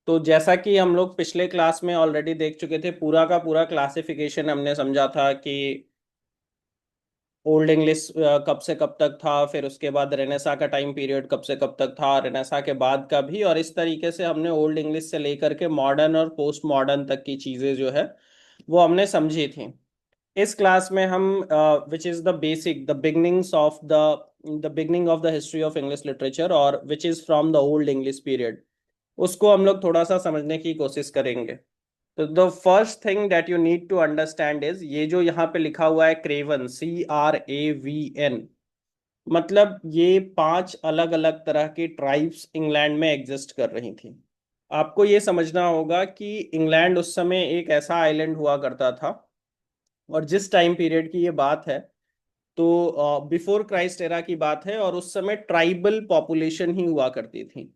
तो जैसा कि हम लोग पिछले क्लास में ऑलरेडी देख चुके थे, पूरा का पूरा क्लासिफिकेशन हमने समझा था कि ओल्ड इंग्लिश कब से कब तक था, फिर उसके बाद रेनेसा का टाइम पीरियड कब से कब तक था, रेनेसा के बाद का भी, और इस तरीके से हमने ओल्ड इंग्लिश से लेकर के मॉडर्न और पोस्ट मॉडर्न तक की चीज़ें जो है वो हमने समझी थी। इस क्लास में हम which is the basic the beginnings of the beginning of the history of English literature, और which is from the old English period, उसको हम लोग थोड़ा सा समझने की कोशिश करेंगे। तो the first thing that you need to understand is, ये जो यहाँ पे लिखा हुआ है क्रेवन, CRAVN, मतलब ये 5 अलग अलग तरह की ट्राइब्स इंग्लैंड में एग्जिस्ट कर रही थी। आपको ये समझना होगा कि इंग्लैंड उस समय एक ऐसा आइलैंड हुआ करता था, और जिस टाइम पीरियड की ये बात है, तो बिफोर क्राइस्ट एरा की बात है, और उस समय ट्राइबल पॉपुलेशन ही हुआ करती थी।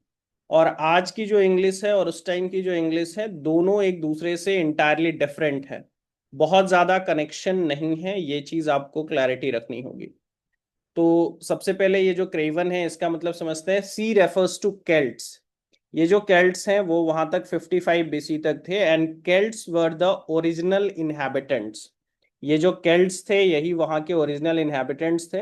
और आज की जो इंग्लिश है और उस टाइम की जो इंग्लिश है, दोनों एक दूसरे से इंटायरली डिफरेंट है। बहुत ज़्यादा कनेक्शन नहीं है, ये चीज़ आपको क्लैरिटी रखनी होगी। तो सबसे पहले ये जो क्रेवन है, इसका मतलब समझते हैं। सी रेफर्स टू केल्ट्स। ये जो केल्ट्स हैं वो वहां तक 55 BC तक थे, and Celts were the original inhabitants. ये जो केल्ट्स थे यही वहां के ओरिजिनल इनहैबिटेंट्स थे।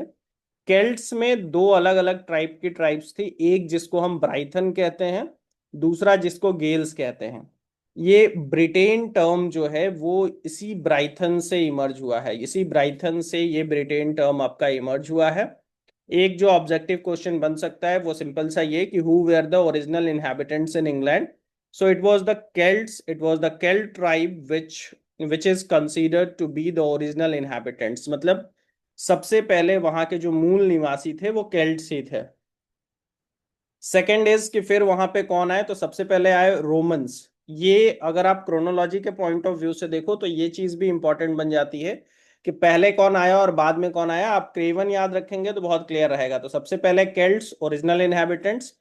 केल्ट्स में दो अलग अलग टाइप की ट्राइब्स थी, एक जिसको हम ब्राइथन कहते हैं, दूसरा जिसको गेल्स कहते हैं। ये ब्रिटेन टर्म जो है वो इसी ब्राइथन से इमर्ज हुआ है, इसी ब्राइथन से ये ब्रिटेन टर्म आपका इमर्ज हुआ है। एक जो ऑब्जेक्टिव क्वेश्चन बन सकता है वो सिंपल सा ये कि who where the original inhabitants in England. So it was the Celts, it was the Celt tribe which is considered to be the original inhabitants, मतलब सबसे पहले वहां के जो मूल निवासी थे वो केल्ट्स ही थे। सेकेंड इज कि फिर वहां पे कौन आए, तो सबसे पहले आए रोमन्स। ये अगर आप क्रोनोलॉजी के पॉइंट ऑफ व्यू से देखो तो ये चीज भी इंपॉर्टेंट बन जाती है कि पहले कौन आया और बाद में कौन आया। आप क्रेवन याद रखेंगे तो बहुत क्लियर रहेगा। तो सबसे पहले केल्ट्स, ओरिजिनल इनहेबिटेंट्स,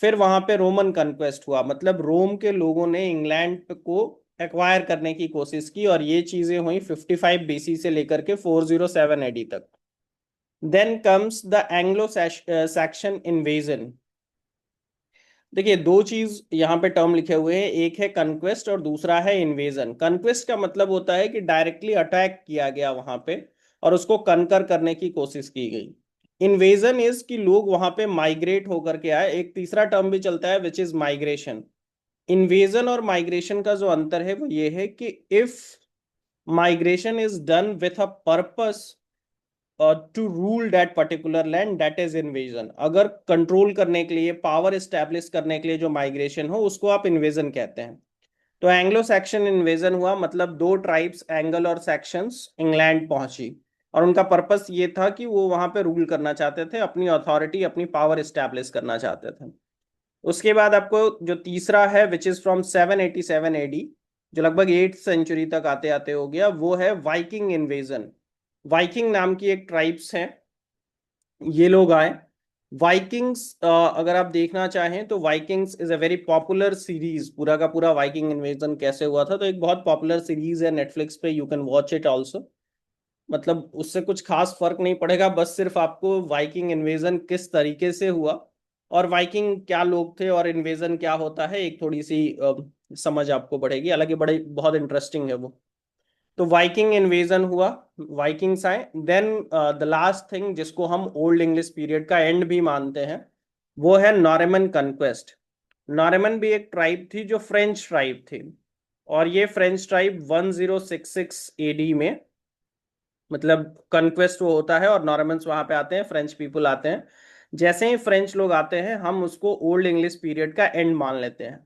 फिर वहां पे रोमन कन्क्वेस्ट हुआ, मतलब रोम के लोगों ने इंग्लैंड को एक्वायर करने की कोशिश की, और ये चीजें हुई 55 BC से लेकर के 407 AD तक। Then comes the Anglo Saxon invasion. देखिए, दो चीज यहाँ पे टर्म लिखे हुए हैं, एक है कन्क्वेस्ट और दूसरा है इन्वेजन। कन्क्वेस्ट का मतलब होता है कि डायरेक्टली अटैक किया गया वहां पे और उसको कनकर करने की कोशिश की गई। इन्वेजन इज कि लोग वहां पे माइग्रेट होकर के आए। एक तीसरा टर्म भी चलता है विच इज माइग्रेशन। इन्वेजन और माइग्रेशन का जो अंतर है वो ये है कि if migration is done with a purpose to rule that particular land, that is invasion. अगर कंट्रोल करने के लिए, पावर इस्टेब्लिश करने के लिए जो माइग्रेशन हो उसको आप इन्वेजन कहते हैं। तो एंग्लो सैक्सन इन्वेजन हुआ, मतलब दो ट्राइब्स एंगल और सैक्शंस इंग्लैंड पहुंची, और उनका पर्पस ये था कि वो वहां पे रूल करना चाहते थे, अपनी अथॉरिटी, अपनी पावर इस्टेब्लिश करना चाहते थे। उसके बाद आपको जो तीसरा है विच इज फ्रॉम 787 AD, जो लगभग 8th सेंचुरी तक आते आते हो गया, वो है वाइकिंग इन्वेजन। वाइकिंग नाम की एक ट्राइब्स है, ये लोग आए। वाइकिंग्स, अगर आप देखना चाहें तो Vikings is a very popular series. पूरा का पूरा वाइकिंग इन्वेजन कैसे हुआ था, तो एक बहुत पॉपुलर सीरीज है नेटफ्लिक्स पे, you can watch it also. मतलब उससे कुछ खास फर्क नहीं पड़ेगा, बस सिर्फ आपको वाइकिंग इन्वेजन किस तरीके से हुआ और वाइकिंग क्या लोग थे और इन्वेजन क्या होता है, एक थोड़ी सी समझ आपको बढ़ेगी। हालांकि बड़े बहुत इंटरेस्टिंग है वो। तो वाइकिंग इन्वेजन हुआ, वाइकिंग्स आए। देन द लास्ट थिंग जिसको हम ओल्ड इंग्लिश पीरियड का एंड भी मानते हैं, वो है नॉर्मन कन्क्वेस्ट। नॉर्मन भी एक ट्राइब थी जो फ्रेंच ट्राइब थी, और ये फ्रेंच ट्राइब 1066 AD में, मतलब कन्क्वेस्ट वो होता है और नॉर्मन्स वहां पे आते हैं, फ्रेंच पीपल आते हैं। जैसे ही फ्रेंच लोग आते हैं हम उसको ओल्ड इंग्लिश पीरियड का एंड मान लेते हैं।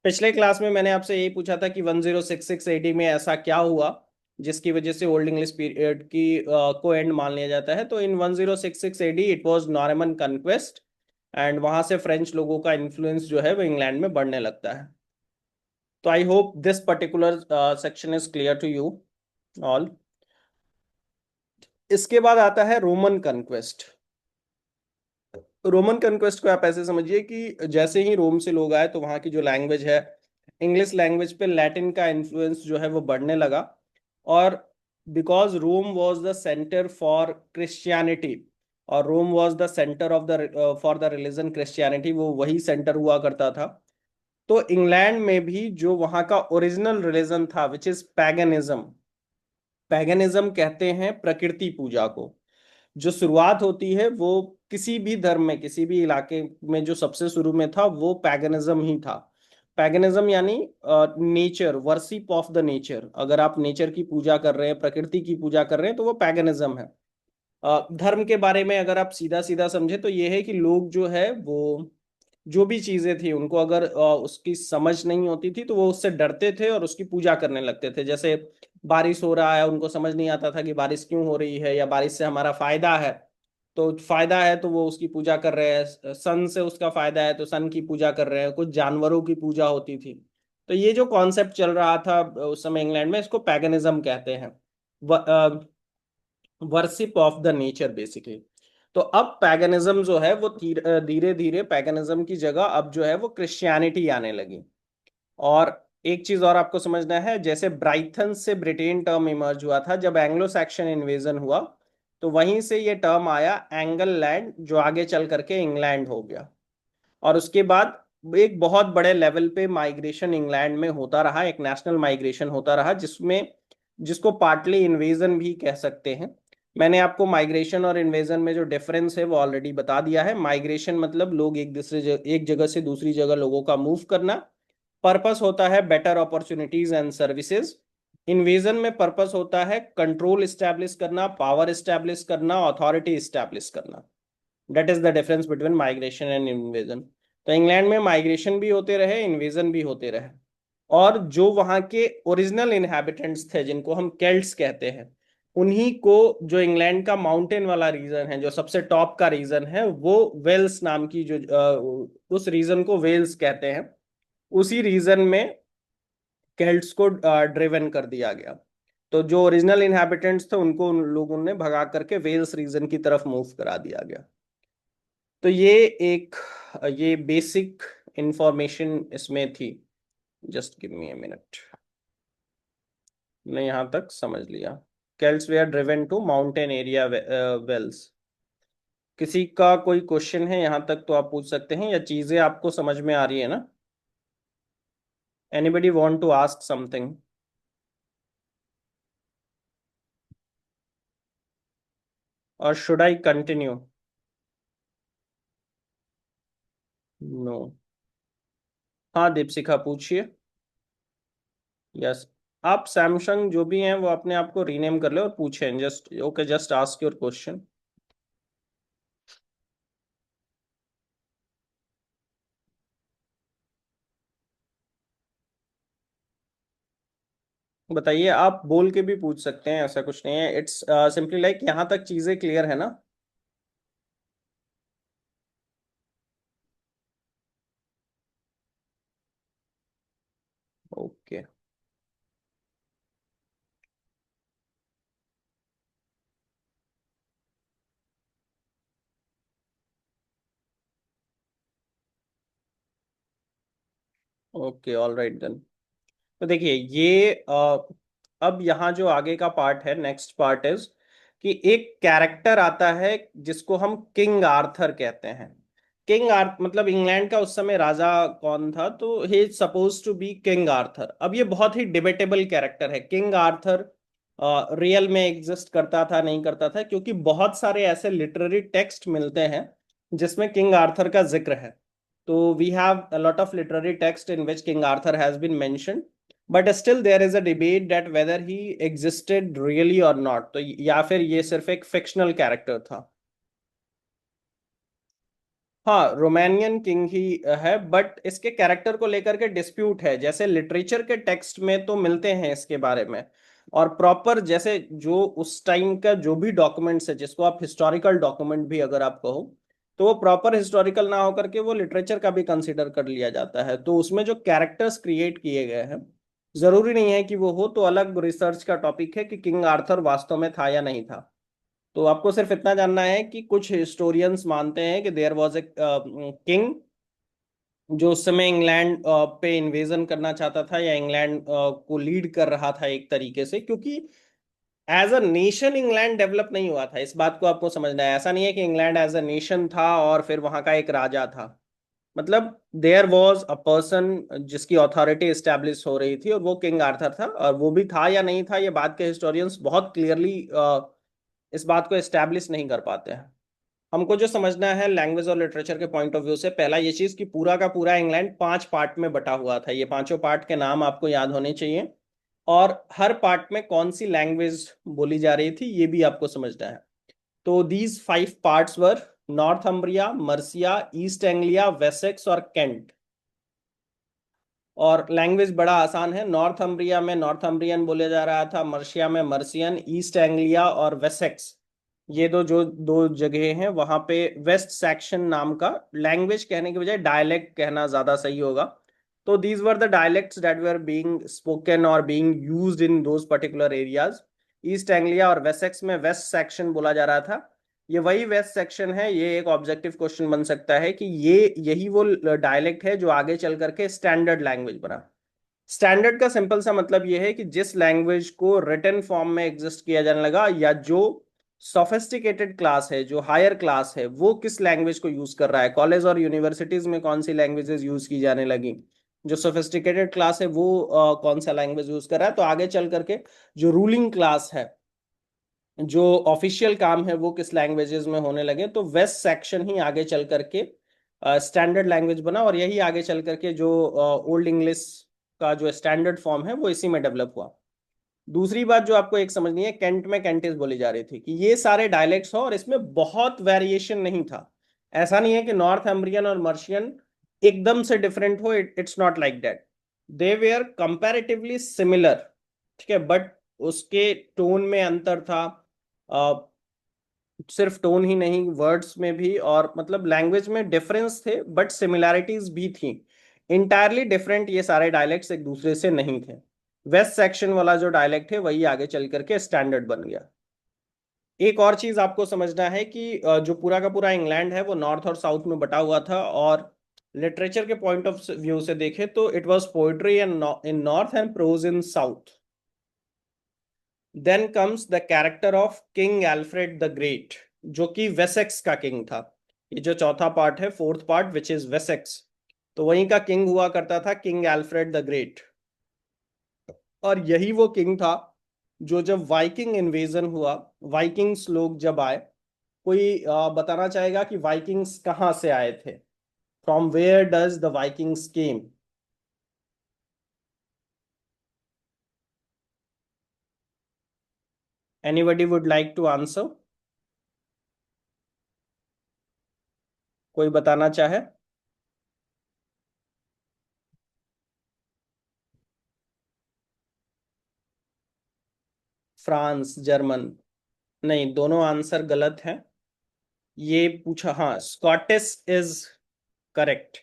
पिछले क्लास में मैंने आपसे यही पूछा था कि 1066 AD में ऐसा क्या हुआ जिसकी वजह से ओल्ड इंग्लिश पीरियड की को एंड मान लिया जाता है। तो इन 1066 AD it was Norman conquest, and वहां से फ्रेंच लोगों का इन्फ्लुएंस जो है वो इंग्लैंड में बढ़ने लगता है। तो I hope this particular section is clear to you all. इसके बाद आता है रोमन कन्क्वेस्ट। रोमन कन्क्वेस्ट को आप ऐसे समझिए कि जैसे ही रोम से लोग आए तो वहाँ की जो लैंग्वेज है, इंग्लिश लैंग्वेज पे लैटिन का इन्फ्लुएंस जो है वो बढ़ने लगा। और because Rome was the centre for Christianity, और Rome was the centre of the for the religion Christianity, वो वही सेंटर हुआ करता था। तो इंग्लैंड में भी जो वहां का ओरिजिनल रिलीजन था विच इज पैगनिज्म, पैगनिज्म कहते हैं प्रकृति पूजा को। जो शुरुआत होती है वो किसी भी धर्म में, किसी भी इलाके में जो सबसे शुरू में था वो पैगनिज्म ही था। पैगनिज्म यानी nature, worship of the nature. अगर आप नेचर की पूजा कर रहे हैं, प्रकृति की पूजा कर रहे हैं, तो वो पैगनिज्म है। धर्म के बारे में अगर आप सीधा सीधा समझे तो ये है कि लोग जो है वो जो भी चीजें थी उनको अगर उसकी समझ नहीं होती थी तो वो उससे डरते थे और उसकी पूजा करने लगते थे। जैसे बारिश हो रहा है, उनको समझ नहीं आता था कि बारिश क्यों हो रही है या बारिश से हमारा फायदा है, तो फायदा है तो वो उसकी पूजा कर रहे हैं। सन से उसका फायदा है तो सन की पूजा कर रहे हैं। कुछ जानवरों की पूजा होती थी। तो ये जो कॉन्सेप्ट चल रहा था उस समय इंग्लैंड में, इसको पैगनिज्म कहते हैं, worship of the nature basically. तो अब पैगनिज्म जो है वो धीरे धीरे पैगनिज्म की जगह अब जो है वो क्रिश्चियनिटी आने लगी। और एक चीज और आपको समझना है, जैसे ब्राइथन से ब्रिटेन टर्म इमर्ज हुआ था जब एंग्लो सैक्सन इन्वेजन हुआ, तो वहीं से ये टर्म आया एंगल लैंड, जो आगे चल करके इंग्लैंड हो गया। और उसके बाद एक बहुत बड़े लेवल पे माइग्रेशन इंग्लैंड में होता रहा, एक नेशनल माइग्रेशन होता रहा, जिसमें जिसको पार्टली इन्वेजन भी कह सकते हैं। मैंने आपको माइग्रेशन और इन्वेजन में जो डिफरेंस है वो ऑलरेडी बता दिया है। माइग्रेशन मतलब लोग एक जगह से दूसरी जगह लोगों का मूव करना। पर्पस होता है better opportunities and services. Invasion में पर्पस होता है कंट्रोल इस्टेब्लिश करना, पावर इस्टेब्लिश करना, अथॉरिटी इस्टेब्लिश करना। That is the difference between migration and invasion. तो इंग्लैंड में माइग्रेशन भी होते रहे, इन्वेजन भी होते रहे। और जो वहाँ के ओरिजिनल इनहेबिटेंट्स थे जिनको हम केल्ट्स कहते हैं, उन्हीं को, जो इंग्लैंड का माउंटेन वाला रीजन है, जो सबसे टॉप का रीजन है, वो वेल्स नाम की जो उस रीजन को वेल्स कहते हैं, उसी रीजन में केल्ट्स को ड्रिवन कर दिया गया। तो जो ओरिजिनल इनहेबिटेंट्स थे उनको उन लोगों ने भगा करके वेल्स रीजन की तरफ मूव करा दिया गया। तो एक ये बेसिक इंफॉर्मेशन इसमें थी। Just give me a minute. मैं यहां तक समझ लिया। Celts were driven to mountain area Wales. किसी का कोई क्वेश्चन है यहां तक तो आप पूछ सकते हैं, या चीजें आपको समझ में आ रही है ना? Anybody want to ask something? और शुड आई कंटिन्यू? नो। हाँ दीपशिखा पूछिए। यस। आप सैमसंग जो भी हैं वो अपने आप को रीनेम कर ले और पूछें। Just okay, just ask your question. बताइए, आप बोल के भी पूछ सकते हैं, ऐसा कुछ नहीं है। इट्स सिंपली लाइक, यहाँ तक चीजें क्लियर है ना? Okay. Okay, all right then. तो देखिए ये अब यहाँ जो आगे का पार्ट है, नेक्स्ट पार्ट इज कि एक कैरेक्टर आता है जिसको हम किंग आर्थर कहते हैं। किंग आर्थ मतलब इंग्लैंड का उस समय राजा कौन था, तो he is suppose to be king Arthur. अब ये बहुत ही डिबेटेबल कैरेक्टर है। किंग आर्थर रियल में एग्जिस्ट करता था नहीं करता था, क्योंकि बहुत सारे ऐसे लिटरेरी टेक्स्ट मिलते हैं जिसमें किंग आर्थर का जिक्र है। तो we have a lot of literary text in which King Arthur has been mentioned, but still there is a debate that whether he existed really or not, तो या फिर ये सिर्फ एक फिक्शनल कैरेक्टर था। हाँ, रोमानियन किंग ही है, but इसके कैरेक्टर को लेकर के डिस्प्यूट है। जैसे लिटरेचर के टेक्स्ट में तो मिलते हैं इसके बारे में, और प्रॉपर जैसे जो उस टाइम का जो भी डॉक्यूमेंट्स है, जिसको आप हिस्टोरिकल डॉक्यूमेंट भी अगर आप कहो, तो वो प्रॉपर हिस्टोरिकल ना होकर के वो लिटरेचर का भी कंसिडर कर लिया जाता है। तो उसमें जो कैरेक्टर्स क्रिएट किए गए हैं, जरूरी नहीं है कि वो हो। तो अलग रिसर्च का टॉपिक है कि किंग आर्थर वास्तव में था या नहीं था। तो आपको सिर्फ इतना जानना है कि कुछ हिस्टोरियंस मानते हैं कि देयर वाज ए किंग जो उस समय इंग्लैंड पे इन्वेजन करना चाहता था, या इंग्लैंड को लीड कर रहा था एक तरीके से, क्योंकि as a nation England develop नहीं हुआ था। इस बात को आपको समझना है। ऐसा नहीं है कि इंग्लैंड एज अ नेशन था और फिर वहां का एक राजा था। मतलब देयर वॉज अ पर्सन जिसकी अथॉरिटी एस्टेब्लिश हो रही थी, और वो किंग आर्थर था। और वो भी था या नहीं था, ये बात के हिस्टोरियंस बहुत क्लियरली इस बात को एस्टेब्लिश नहीं कर पाते हैं। हमको जो समझना है लैंग्वेज और लिटरेचर के पॉइंट ऑफ व्यू से, पहला ये चीज कि पूरा का पूरा इंग्लैंड 5 पार्ट में बटा हुआ था। ये पांचों पार्ट के नाम आपको याद होने चाहिए, और हर पार्ट में कौन सी लैंग्वेज बोली जा रही थी ये भी आपको समझना है। तो these 5 parts were Northumbria, Mercia, east Anglia, Wessex और केंट। और लैंग्वेज बड़ा आसान है। नॉर्थम्ब्रिया में नॉर्थम्ब्रियन बोले जा रहा था, मर्शिया में मर्सियन, ईस्ट एंग्लिया और वेसेक्स, ये जो दो जगह हैं वहां पे वेस्ट सेक्शन नाम का, लैंग्वेज कहने के बजाय डायलेक्ट कहना ज्यादा सही होगा। तो these were the dialects that were being spoken और being used in those particular areas. East Anglia और वेसेक्स में वेस्ट सेक्शन बोला जा रहा था। ये वही वेस्ट सेक्शन है। ये एक ऑब्जेक्टिव क्वेश्चन बन सकता है कि ये यही वो डायलेक्ट है जो आगे चल करके स्टैंडर्ड लैंग्वेज बना। स्टैंडर्ड का सिंपल सा मतलब ये है कि जिस लैंग्वेज को रिटन फॉर्म में एग्जिस्ट किया जाने लगा, या जो सोफिस्टिकेटेड क्लास है, जो हायर क्लास है, वो किस लैंग्वेज को यूज कर रहा है। कॉलेज और यूनिवर्सिटीज में कौन सी लैंग्वेजेस यूज की जाने लगी, जो सोफिस्टिकेटेड क्लास है वो कौन सा लैंग्वेज यूज कर रहा है। तो आगे चल करके जो रूलिंग क्लास है, जो ऑफिशियल काम है, वो किस लैंग्वेजेस में होने लगे। तो वेस्ट सेक्शन ही आगे चल करके स्टैंडर्ड लैंग्वेज बना, और यही आगे चल करके जो ओल्ड इंग्लिश का जो स्टैंडर्ड फॉर्म है वो इसी में डेवलप हुआ। दूसरी बात जो आपको एक समझनी है, केंट में कैंटिस बोली जा रही थी कि ये सारे डायलेक्ट्स हो और इसमें बहुत वेरिएशन नहीं था। ऐसा नहीं है कि नॉर्थ एम्ब्रियन और मर्शियन एकदम से डिफरेंट हो, it's not like that. They were comparatively similar, ठीक है, बट उसके टोन में अंतर था। सिर्फ टोन ही नहीं, वर्ड्स में भी, और मतलब लैंग्वेज में डिफरेंस थे, बट सिमिलैरिटीज भी थी। इंटायरली डिफरेंट ये सारे डायलेक्ट्स एक दूसरे से नहीं थे। वेस्ट सेक्शन वाला जो डायलेक्ट है वही आगे चल करके स्टैंडर्ड बन गया। एक और चीज आपको समझना है कि जो पूरा का पूरा इंग्लैंड है वो नॉर्थ और साउथ में बटा हुआ था, और लिटरेचर के पॉइंट ऑफ व्यू से देखें तो it was poetry in north and prose in south. Then comes the character of king Alfred the great, जो कि वेसेक्स का किंग था। ये जो चौथा पार्ट है, fourth part, which is Wessex, तो वहीं का किंग हुआ करता था किंग एल्फ्रेड द ग्रेट। और यही वो किंग था जो जब वाइकिंग इन्वेजन हुआ, वाइकिंग्स लोग जब आए, कोई बताना चाहेगा कि वाइकिंग्स कहाँ से आए थे? From where does the Vikings came? Anybody would like to answer? कोई बताना चाहे? France, German? नहीं, दोनों आंसर गलत हैं। ये पूछा, हाँ, स्कॉटिश इज करेक्ट।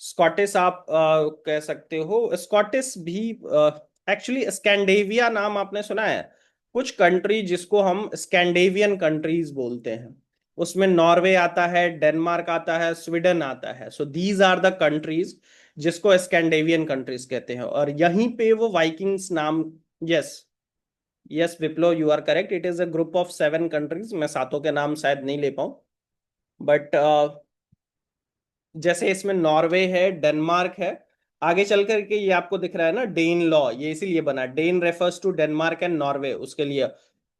स्कॉटिश आप कह सकते हो। स्कॉटिश भी एक्चुअली, स्कैंडेविया नाम आपने सुना है? कुछ कंट्री जिसको हम स्कैंडेवियन कंट्रीज बोलते हैं, उसमें नॉर्वे आता है, डेनमार्क आता है, स्वीडन आता है। So these are the countries जिसको स्कैंडेवियन कंट्रीज कहते हैं, और यहीं पे वो वाइकिंग्स नाम। Yes, yes Viplav, you are correct. It is a group of 7 countries. मैं सातों के नाम शायद नहीं ले पाऊं, बट जैसे इसमें नॉर्वे है, डेनमार्क है, आगे चल करके ये आपको दिख रहा है ना डेन लॉ, ये इसीलिए बना, Dane refers to Denmark and Norway, उसके लिए।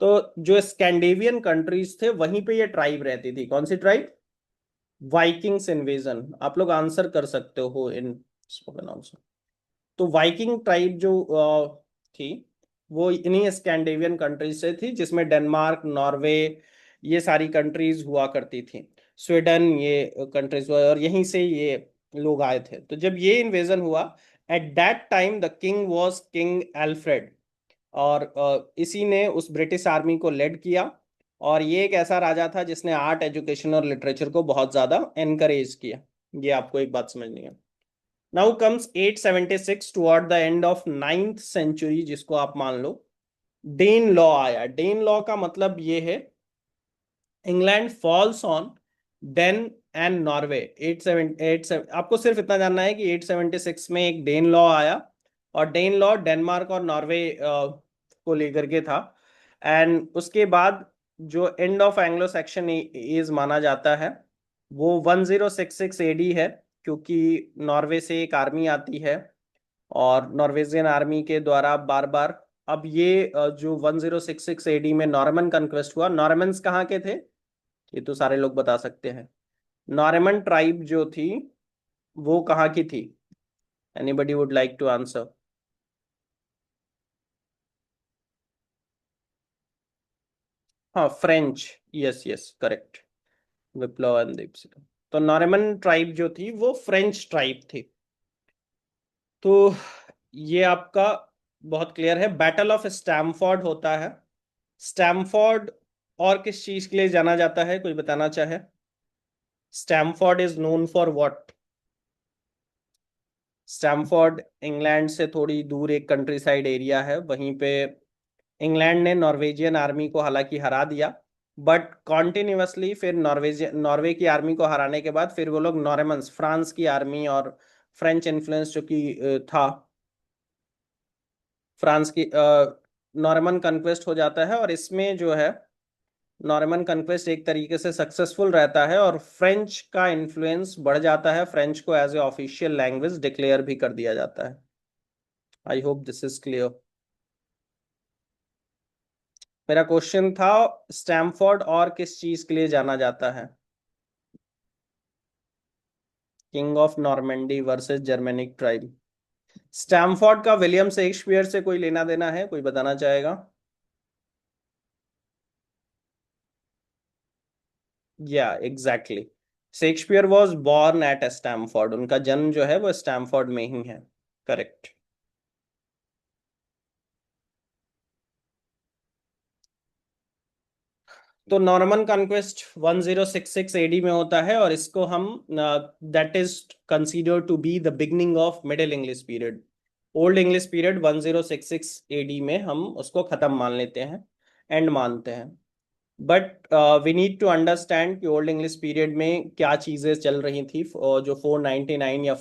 तो जो स्कैंडेवियन कंट्रीज थे वहीं पे ये ट्राइब रहती थी। कौन सी ट्राइब? Vikings invasion. आप लोग आंसर कर सकते हो इन स्पोकन आंसर। तो वाइकिंग ट्राइब जो थी, वो इन्हीं स्कैंडेवियन कंट्रीज से थी, जिसमें डेनमार्क, नॉर्वे, ये सारी कंट्रीज हुआ करती थी, स्वीडन, ये कंट्रीज हुआ, और यहीं से ये लोग आए थे। तो जब ये इन्वेजन हुआ, at that time the king was king Alfred, और इसी ने उस ब्रिटिश आर्मी को लेड किया। और ये एक ऐसा राजा था जिसने आर्ट, एजुकेशन और लिटरेचर को बहुत ज्यादा एनकरेज किया। ये आपको एक बात समझनी है। Now comes 876, toward the end of 9th century, जिसको आप मान लो डेन लॉ आया। डेन लॉ का मतलब ये है, England falls on Dane and Norway. 878, आपको सिर्फ इतना जानना है कि 876 में एक डेन लॉ आया, और डेन लॉ डेनमार्क और नॉर्वे को लेकर के था। एंड उसके बाद जो end of Anglo Saxon age माना जाता है वो 1066 एडी है, क्योंकि नॉर्वे से एक आर्मी आती है और नॉर्वेजियन आर्मी के द्वारा बार बार, अब ये जो 1066 एडी में नॉर्मन कन्क्वेस्ट हुआ, नॉर्मन्स कहाँ के थे ये तो सारे लोग बता सकते हैं। नॉर्मन ट्राइब जो थी वो कहाँ की थी? Anybody would like to answer? हाँ, French. Yes yes, correct. Viplav and Deepsingh. तो नॉर्मन ट्राइब जो थी वो फ्रेंच ट्राइब थी। तो ये आपका बहुत क्लियर है। बैटल ऑफ स्टैमफोर्ड होता है। स्टैमफोर्ड और किस चीज के लिए जाना जाता है, कोई बताना चाहे? Stamford is known for what? Stamford England से थोड़ी दूर एक कंट्री साइड एरिया है, वहीं पे इंग्लैंड ने नॉर्वेजियन आर्मी को हालांकि हरा दिया, बट कॉन्टिन्यूसली फिर नॉर्वे की आर्मी को हराने के बाद फिर वो लोग नॉर्मन्स, फ्रांस की आर्मी और फ्रेंच इन्फ्लुएंस जो कि था फ्रांस की, नॉर्मन कन्क्वेस्ट हो जाता है। और इसमें जो है नॉर्मन कन्क्वेस्ट एक तरीके से सक्सेसफुल रहता है और फ्रेंच का इन्फ्लुएंस बढ़ जाता है, फ्रेंच को as a official language declare भी कर दिया जाता है। I hope this is clear. मेरा क्वेश्चन था स्टैमफोर्ड और किस चीज के लिए जाना जाता है? King of Normandy versus Germanic tribe. Stamford का विलियम शेक्सपियर से कोई लेना देना है, कोई बताना चाहेगा? या exactly, Shakespeare was born at Stamford, उनका जन्म जो है वो स्टैमफोर्ड में ही है। करेक्ट। तो नॉर्मन कॉन्क्वेस्ट 1066 एडी में होता है और इसको हम that is considered to be the beginning of middle English period. Old English period 1066 AD में हम उसको खत्म मान लेते हैं, एंड मानते हैं। But we need to understand कि ओल्ड इंग्लिश पीरियड में क्या चीजें चल रही थी, जो 499 या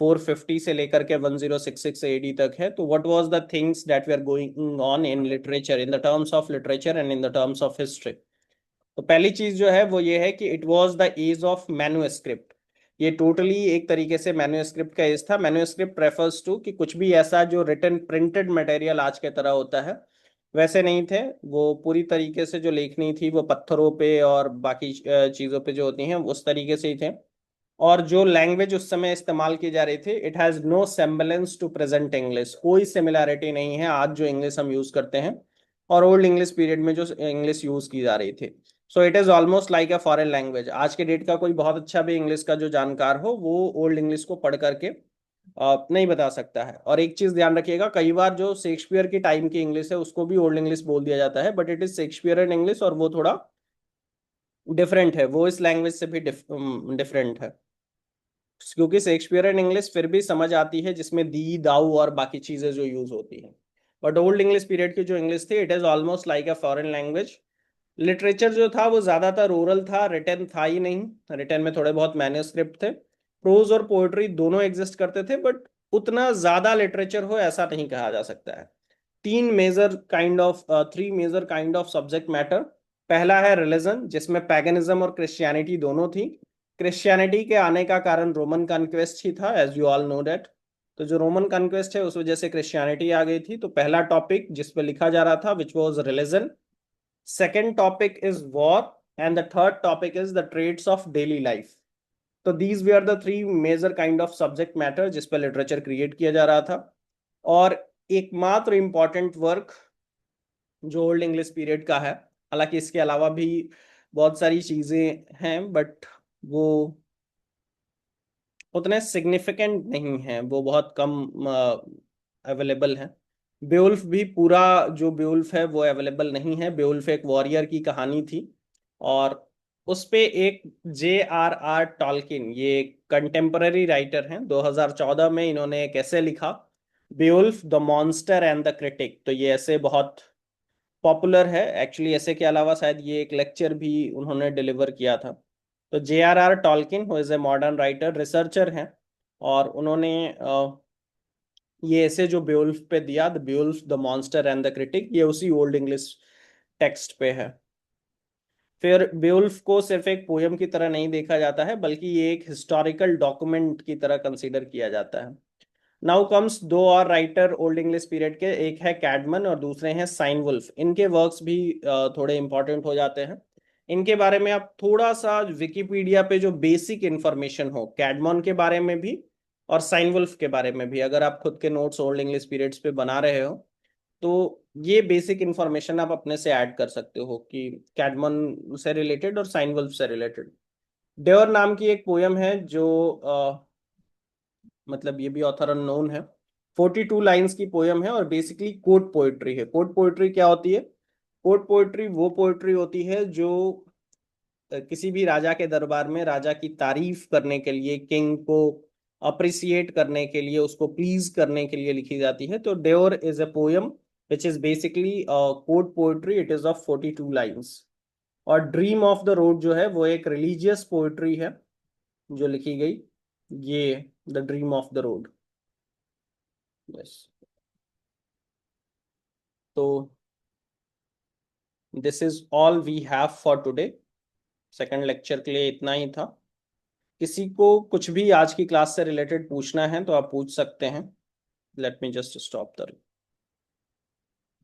450 से लेकर के 1066 एडी तक है। तो what was the things that we are going on in literature, in the terms of literature and in the terms of history? तो पहली चीज जो है वो ये है कि it was the age of manuscript. ये टोटली एक तरीके से मैन्युस्क्रिप्ट का एज था। मैन्युस्क्रिप्ट रेफर्स टू कि कुछ भी ऐसा जो रिटन प्रिंटेड मटेरियल आज के तरह होता है वैसे नहीं थे। वो पूरी तरीके से जो लेखनी थी वो पत्थरों पे और बाकी चीजों पे जो होती हैं उस तरीके से ही थे। और जो लैंग्वेज उस समय इस्तेमाल की जा रही थी, it has no semblance to present English, कोई सिमिलैरिटी नहीं है आज जो इंग्लिश हम यूज करते हैं और ओल्ड इंग्लिश पीरियड में जो इंग्लिश यूज की जा रही थी। So it is almost like a foreign language. आज के डेट का कोई बहुत अच्छा भी इंग्लिश का जो जानकार हो वो ओल्ड इंग्लिश को पढ़ करके नहीं बता सकता है। और एक चीज ध्यान रखिएगा, कई बार जो शेक्सपियर की टाइम की इंग्लिश है उसको भी ओल्ड इंग्लिश बोल दिया जाता है, but it is Shakespearean English और वो थोड़ा डिफरेंट है, वो इस लैंग्वेज से भी डिफरेंट है। क्योंकि शेक्सपियरन इंग्लिश फिर भी समझ आती है जिसमें दी दाऊ और बाकी चीजें जो यूज होती हैं। बट ओल्ड इंग्लिश पीरियड की जो इंग्लिश थी, it is almost like a foreign language. Literature जो था वो ज्यादातर ओरल था, रिटन था ही नहीं। रिटन में थोड़े बहुत मैन्युस्क्रिप्ट थे। प्रोज और पोएट्री दोनों एग्जिस्ट करते थे, बट उतना ज्यादा लिटरेचर हो ऐसा नहीं कहा जा सकता है। तीन major kind of three major kind of subject matter. पहला है रिलीजन, जिसमें पैगनिज्म और क्रिश्चियनिटी दोनों थी। क्रिश्चियनिटी के आने का कारण रोमन कॉन्क्वेस्ट ही था, as you all know that. तो जो रोमन कॉन्क्वेस्ट है उस वजह से क्रिश्चियनिटी आ गई थी। तो पहला टॉपिक जिस पे लिखा जा रहा था which was religion, second topic is war, and the third topic is the trades of daily life. तो these we are the three major kind of subject matter जिस पर लिटरेचर क्रिएट किया जा रहा था। और एकमात्र इंपॉर्टेंट वर्क जो ओल्ड इंग्लिश पीरियड का है, हालांकि इसके अलावा भी बहुत सारी चीजें हैं बट वो उतने सिग्निफिकेंट नहीं हैं, वो बहुत कम अवेलेबल हैं। बेवुल्फ भी पूरा जो बेवुल्फ है वो अवेलेबल नहीं है। बेवुल्फ एक वॉरियर की कहानी थी और उस पे एक J.R.R. टॉलकिन, ये कंटेम्पररी राइटर हैं, 2014 में इन्होंने एक ऐसे लिखा, Beowulf the monster and the critic. तो ये ऐसे बहुत पॉपुलर है एक्चुअली। ऐसे के अलावा शायद ये एक लेक्चर भी उन्होंने डिलीवर किया था। तो J.R.R. Tolkien who is a modern writer, researcher हैं, और उन्होंने ये ऐसे जो बेवुल्फ पे दिया, the Beowulf the monster and the critic, ये उसी ओल्ड इंग्लिश टेक्स्ट पे है। फिर बेवुल्फ को सिर्फ एक पोयम की तरह नहीं देखा जाता है, बल्कि ये एक हिस्टोरिकल डॉक्यूमेंट की तरह कंसीडर किया जाता है। नाउ कम्स दो और राइटर ओल्ड इंग्लिश पीरियड के, एक है कैडमन और दूसरे हैं साइनवुल्फ। इनके वर्क्स भी थोड़े इंपॉर्टेंट हो जाते हैं। इनके बारे में आप थोड़ा सा विकिपीडिया पे जो बेसिक इंफॉर्मेशन हो कैडमन के बारे में भी और साइनवुल्फ के बारे में भी, अगर आप खुद के नोट्स ओल्ड इंग्लिश पीरियड्स पे बना रहे हो तो ये बेसिक इंफॉर्मेशन आप अपने से ऐड कर सकते हो कि कैडमन से रिलेटेड और साइनवुल्फ से रिलेटेड। डेवर नाम की एक पोयम है जो मतलब ये भी ऑथर अननोन है। 42 लाइंस की पोयम है और बेसिकली कोर्ट पोएट्री है। कोर्ट पोएट्री क्या होती है? कोर्ट पोएट्री वो पोएट्री होती है जो किसी भी राजा के दरबार में राजा की तारीफ करने के लिए, किंग को अप्रिसिएट करने के लिए, उसको प्लीज करने के लिए लिखी जाती है। तो Deor is a poem which is basically court poetry, it is of 42 lines. और ड्रीम ऑफ द रोड जो है वो एक रिलीजियस पोएट्री है जो लिखी गई, ये the dream of the road. Yes. तो this is all we have for today. Second lecture के लिए इतना ही था। किसी को कुछ भी आज की क्लास से रिलेटेड पूछना है तो आप पूछ सकते हैं। Let me just stop the